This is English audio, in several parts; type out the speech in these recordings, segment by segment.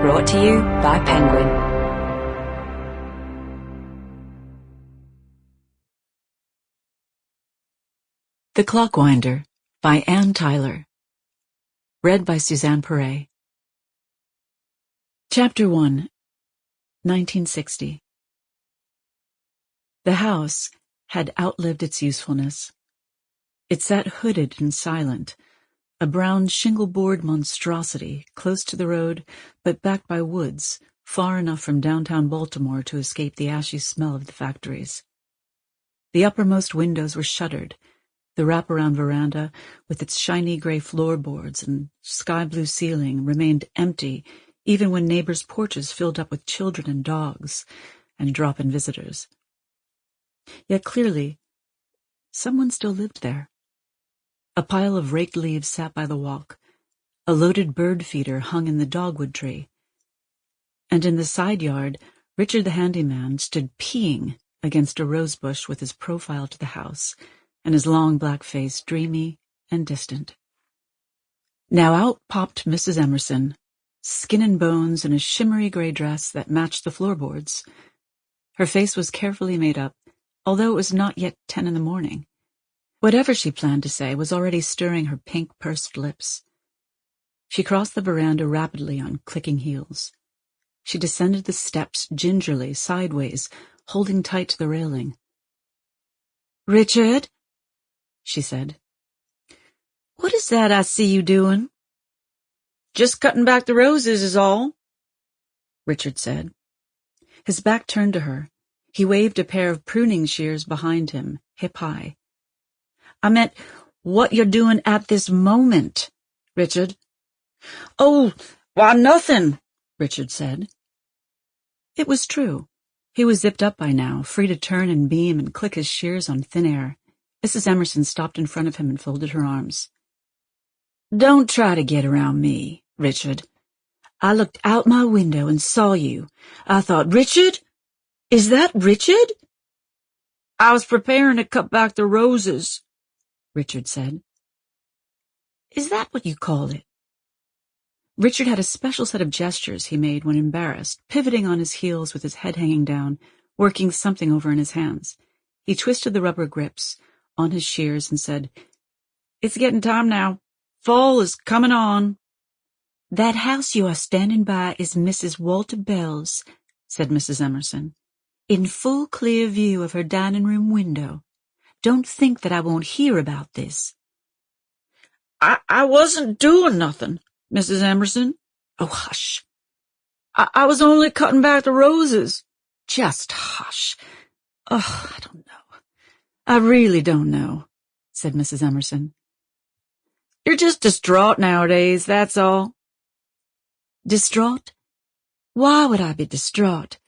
Brought to you by Penguin. The Clockwinder by Anne Tyler. Read by Suzanne Pirret. Chapter 1, 1960. The house had outlived its usefulness. It sat hooded and silent, a brown shingle-board monstrosity close to the road but backed by woods far enough from downtown Baltimore to escape the ashy smell of the factories. The uppermost windows were shuttered. The wraparound veranda, with its shiny gray floorboards and sky-blue ceiling, remained empty even when neighbors' porches filled up with children and dogs and drop-in visitors. Yet clearly, someone still lived there. A pile of raked leaves sat by the walk. A loaded bird feeder hung in the dogwood tree. And in the side yard, Richard the handyman stood peeing against a rosebush with his profile to the house, and his long black face dreamy and distant. Now out popped Mrs. Emerson, skin and bones in a shimmery gray dress that matched the floorboards. Her face was carefully made up, although it was not yet 10 in the morning. Whatever she planned to say was already stirring her pink, pursed lips. She crossed the veranda rapidly on clicking heels. She descended the steps gingerly, sideways, holding tight to the railing. "Richard," she said. "What is that I see you doing?" "Just cutting back the roses is all," Richard said. His back turned to her. He waved a pair of pruning shears behind him, hip high. "I meant what you're doing at this moment, Richard." "Oh, why, nothing," Richard said. It was true. He was zipped up by now, free to turn and beam and click his shears on thin air. Mrs. Emerson stopped in front of him and folded her arms. "Don't try to get around me, Richard. I looked out my window and saw you. I thought, Richard? Is that Richard?" "I was preparing to cut back the roses," Richard said. "Is that what you call it?" Richard had a special set of gestures he made when embarrassed, pivoting on his heels with his head hanging down, working something over in his hands. He twisted the rubber grips on his shears and said, "It's getting time now. Fall is coming on." "That house you are standing by is Mrs. Walter Bell's," said Mrs. Emerson, "in full clear view of her dining-room window. Don't think that I won't hear about this." I wasn't doing nothing, Mrs. Emerson." "Oh, hush." I was only cutting back the roses." "Just hush." "Oh, I don't know. I really don't know," said Mrs. Emerson. "You're just distraught nowadays, that's all." "Distraught? Why would I be distraught?"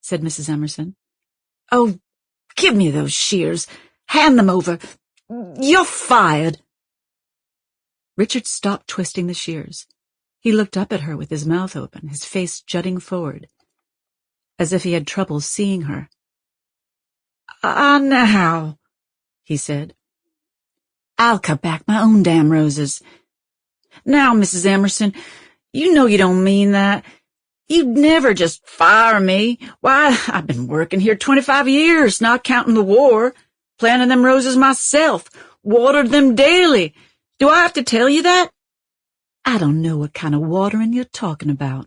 said Mrs. Emerson. "Oh, give me those shears. Hand them over. You're fired." Richard stopped twisting the shears. He looked up at her with his mouth open, his face jutting forward, as if he had trouble seeing her. Now," he said. "I'll cut back my own damn roses." "Now, Mrs. Emerson, you know you don't mean that. You'd never just fire me. Why, I've been working here 25 years, not counting the war, planting them roses myself, watered them daily. Do I have to tell you that?" "I don't know what kind of watering you're talking about,"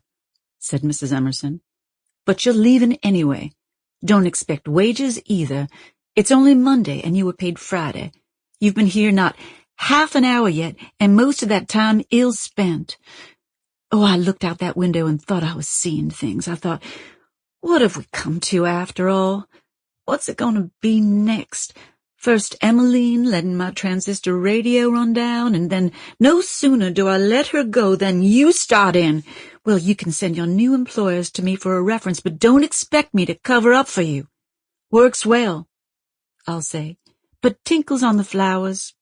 said Mrs. Emerson. "But you're leaving anyway. Don't expect wages either. It's only Monday and you were paid Friday. You've been here not half an hour yet, and most of that time ill spent. Oh, I looked out that window and thought I was seeing things. I thought, what have we come to after all? What's it going to be next? First Emmeline letting my transistor radio run down, and then no sooner do I let her go than you start in. Well, you can send your new employers to me for a reference, but don't expect me to cover up for you. Works well, I'll say, but tinkles on the flowers.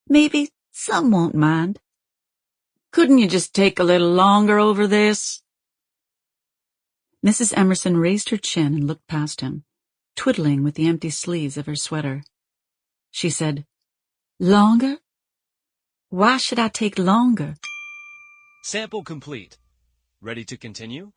Maybe some won't mind. Couldn't you just take a little longer over this?" Mrs. Emerson raised her chin and looked past him, twiddling with the empty sleeves of her sweater. She said, "Longer? Why should I take longer?" Sample complete. Ready to continue?